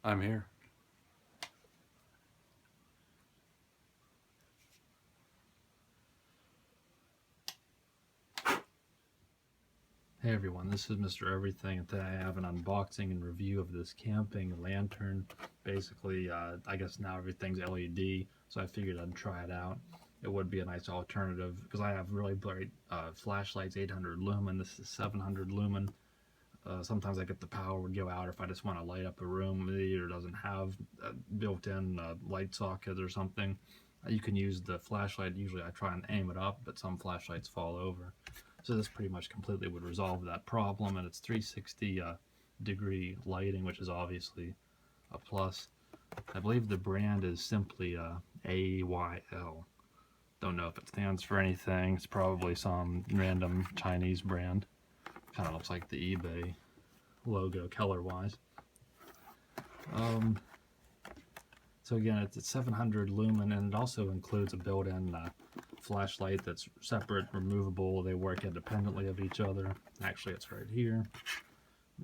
I'm here. Hey everyone, this is Mr. Everything, and today I have an unboxing and review of this camping lantern. Basically, I guess now everything's LED, so I figured I'd try it out. It would be a nice alternative, because I have really bright flashlights, 800 lumen, this is 700 lumen. Sometimes I get the power would go out if I just want to light up a room. It either doesn't have a built-in light socket or something. You can use the flashlight. Usually I try and aim it up, but some flashlights fall over. So this pretty much completely would resolve that problem, and it's 360 degree lighting, which is obviously a plus. I believe the brand is simply AYL. Don't know if it stands for anything. It's probably some random Chinese brand. Kind of looks like the eBay logo color-wise. So again, it's 700 lumen, and it also includes a built-in flashlight that's separate, removable. They work independently of each other. Actually, it's right here.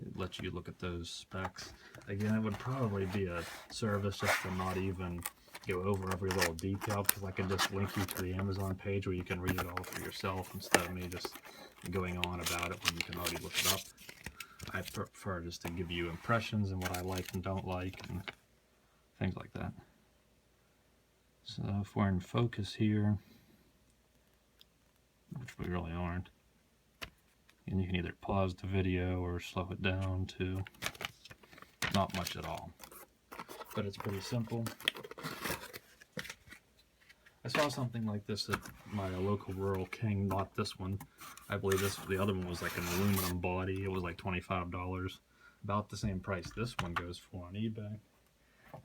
It lets you look at those specs. Again, it would probably be a service just to not even go over every little detail, because I can just link you to the Amazon page where you can read it all for yourself instead of me just going on about it when you can already look it up. I prefer just to give you impressions and what I like and don't like and things like that. So if we're in focus here, which we really aren't, and you can either pause the video or slow it down to not much at all, but it's pretty simple. I saw something like this at my local Rural King, not this one. I believe the other one was like an aluminum body. It was like $25, about the same price this one goes for on eBay.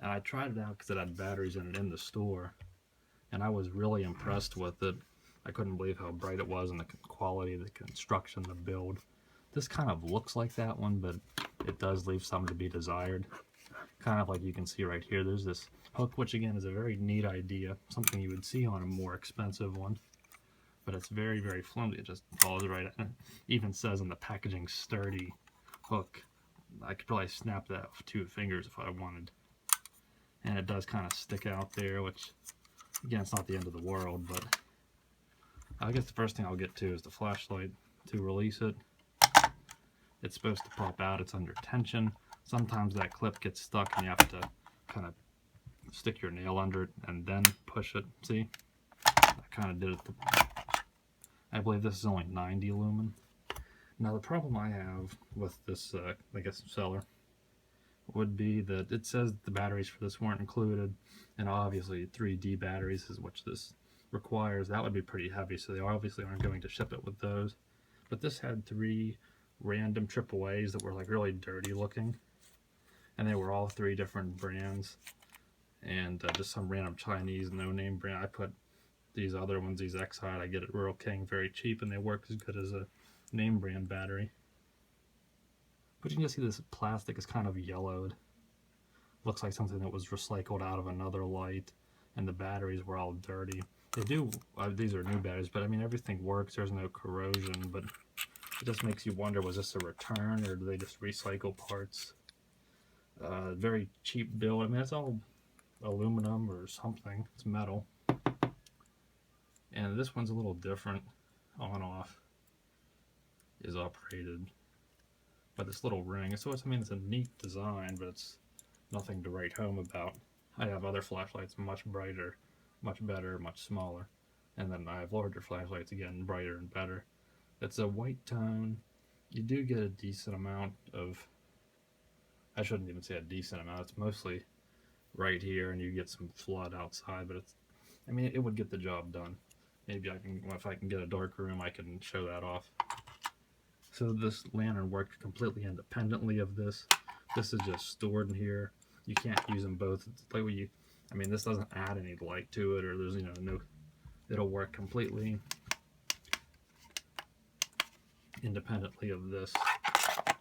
And I tried it out because it had batteries in it in the store, and I was really impressed with it. I couldn't believe how bright it was and the quality of the construction, the build. This kind of looks like that one, but it does leave some to be desired. Kind of like you can see right here, there's this hook, which again is a very neat idea, something you would see on a more expensive one, but it's very, very flimsy. It just falls right in. It even says in the packaging, sturdy hook. I could probably snap that with 2 fingers if I wanted. And it does kind of stick out there, which again, it's not the end of the world, but I guess the first thing I'll get to is the flashlight. To release it, it's supposed to pop out. It's under tension. Sometimes that clip gets stuck and you have to kind of stick your nail under it and then push it. See? I kind of did it. I believe this is only 90 lumen. Now the problem I have with this, I guess, seller would be that it says the batteries for this weren't included, and obviously 3D batteries is what this requires. That would be pretty heavy, so they obviously aren't going to ship it with those. But this had 3 random AAAs that were like really dirty looking, and they were all 3 different brands, and just some random Chinese no-name brand. I put these other ones, these X-Hide, I get at Rural King, very cheap, and they work as good as a name brand battery. But you can just see this plastic is kind of yellowed. Looks like something that was recycled out of another light, and the batteries were all dirty. They do, these are new batteries, but I mean everything works, there's no corrosion, but it just makes you wonder, was this a return or do they just recycle parts? Very cheap build. I mean, it's all aluminum or something, it's metal. And this one's a little different. On-off is operated by this little ring. So it's, I mean, it's a neat design, but it's nothing to write home about. I have other flashlights much brighter, much better, much smaller. And then I have larger flashlights, again, brighter and better. It's a white tone. You do get a decent amount of, I shouldn't even say a decent amount, it's mostly right here, and you get some flood outside, but it's, I mean, it would get the job done. Maybe I can, if I can get a dark room, I can show that off. So this lantern worked completely independently of this. This is just stored in here. You can't use them both. It's like when you, I mean, this doesn't add any light to it, or there's, you know, no, it'll work completely independently of this.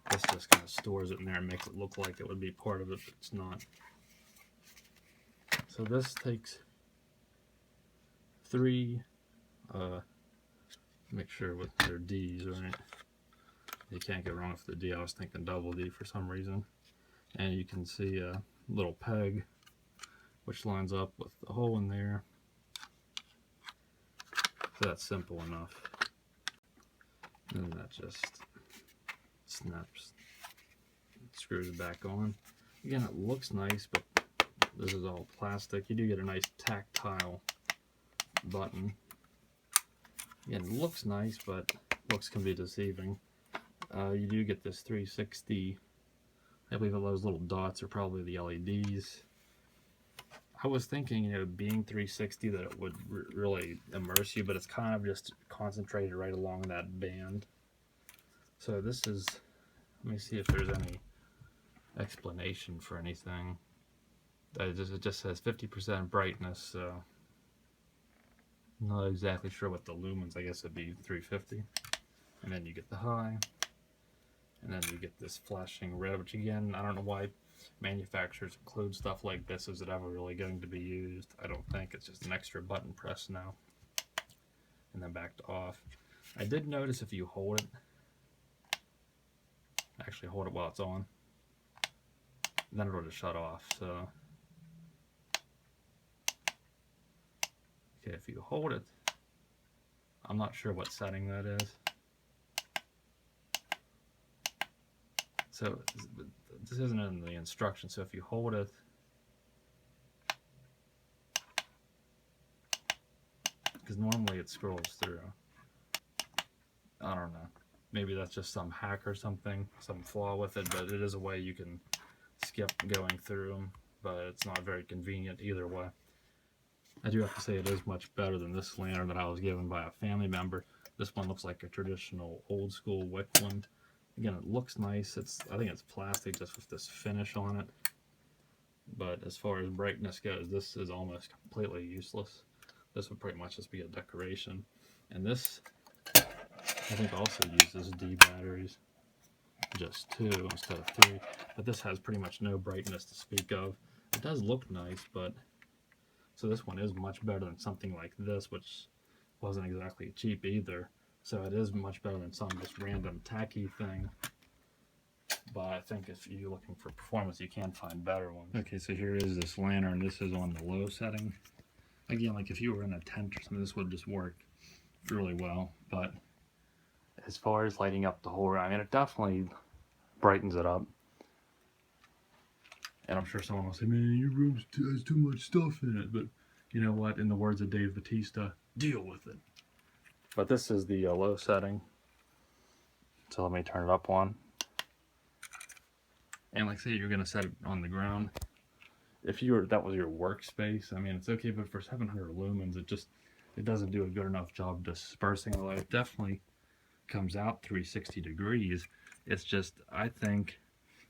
This just kind of stores it in there and makes it look like it would be part of it, but it's not. So this takes 3, make sure with their D's, right? You can't go wrong with the D. I was thinking double D for some reason. And you can see little peg, which lines up with the hole in there. So that's simple enough. And that just snaps, screws it back on. Again, it looks nice, but this is all plastic. You do get a nice tactile button. Again, it looks nice, but looks can be deceiving. You do get this 360. I believe those little dots are probably the LEDs. I was thinking, you know, being 360 that it would really immerse you, but it's kind of just concentrated right along that band. So this is, let me see if there's any explanation for anything. It just says 50% brightness, so I'm not exactly sure what the lumens, I guess it'd be 350. And then you get the high, and then you get this flashing red, which again, I don't know why manufacturers include stuff like this. Is it ever really going to be used? I don't think. It's just an extra button press now. And then back to off. I did notice if you hold it, actually hold it while it's on, then it'll just shut off. So okay, if you hold it, I'm not sure what setting that is. So this isn't in the instructions, so if you hold it, because normally it scrolls through. I don't know. Maybe that's just some hack or something, some flaw with it, but it is a way you can skip going through them, but it's not very convenient either way. I do have to say it is much better than this lantern that I was given by a family member. This one looks like a traditional old school wick one. Again, it looks nice. I think it's plastic just with this finish on it. But as far as brightness goes, this is almost completely useless. This would pretty much just be a decoration. And this, I think, also uses D batteries. Just 2 instead of 3. But this has pretty much no brightness to speak of. It does look nice, but so this one is much better than something like this, which wasn't exactly cheap either. So it is much better than some just random tacky thing. But I think if you're looking for performance, you can find better ones. Okay, so here is this lantern. This is on the low setting. Again, like if you were in a tent or something, this would just work really well. But as far as lighting up the whole room, I mean, it definitely brightens it up. And I'm sure someone will say, man, your room has too much stuff in it. But you know what? In the words of Dave Bautista, deal with it. But this is the low setting. So let me turn it up one. And like say you're going to set it on the ground. If that was your workspace, I mean, it's okay, but for 700 lumens, it doesn't do a good enough job dispersing the light. It definitely comes out 360 degrees. It's just, I think,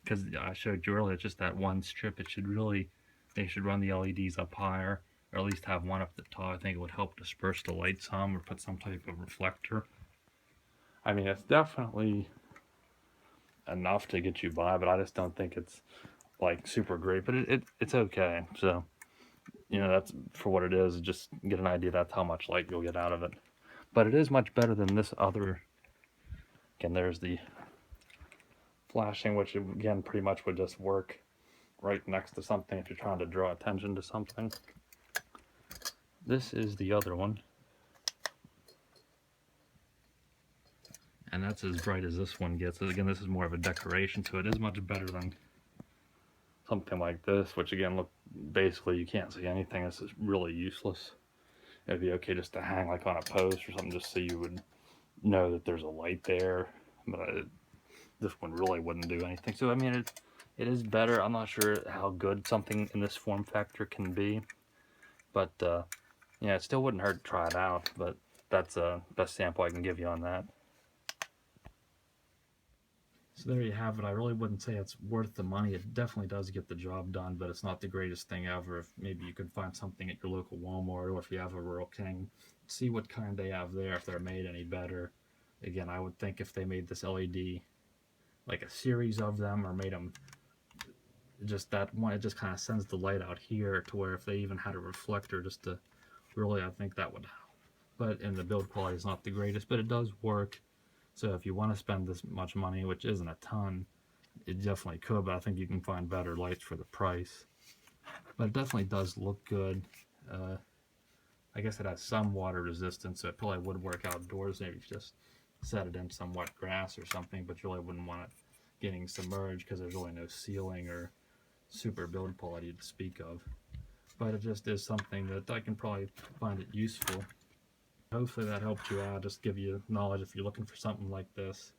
because I showed you earlier, it's just that one strip. They should run the LEDs up higher, or at least have one up the top. I think it would help disperse the light some, or put some type of reflector. I mean, it's definitely enough to get you by, but I just don't think it's like super great. But it's okay. So, you know, that's for what it is. Just get an idea that's how much light you'll get out of it. But it is much better than this other. Again, there's the flashing, which again pretty much would just work right next to something if you're trying to draw attention to something. This is the other one, and that's as bright as this one gets. Again, this is more of a decoration, so it is much better than something like this, which again, look, basically you can't see anything. This is really useless. It'd be okay just to hang like on a post or something, just so you would know that there's a light there, but this one really wouldn't do anything. So I mean, it is better. I'm not sure how good something in this form factor can be, but yeah, it still wouldn't hurt to try it out. But that's the best sample I can give you on that. So there you have it. I really wouldn't say it's worth the money. It definitely does get the job done, but it's not the greatest thing ever. If maybe you could find something at your local Walmart, or if you have a Rural King, see what kind they have there, if they're made any better. Again, I would think if they made this LED, like a series of them, or made them just that one, it just kind of sends the light out here, to where if they even had a reflector just to really, I think that would help. But and the build quality is not the greatest, but it does work. So if you want to spend this much money, which isn't a ton, it definitely could, but I think you can find better lights for the price. But it definitely does look good. I guess it has some water resistance, so it probably would work outdoors. Maybe just set it in some wet grass or something, but you really wouldn't want it getting submerged because there's really no sealing or super build quality to speak of. But it just is something that I can probably find it useful. Hopefully that helped you out, just give you knowledge if you're looking for something like this.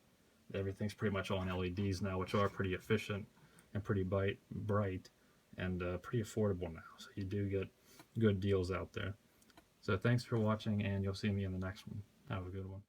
Everything's pretty much on LEDs now, which are pretty efficient and pretty bright and pretty affordable now. So you do get good deals out there. So thanks for watching, and you'll see me in the next one. Have a good one.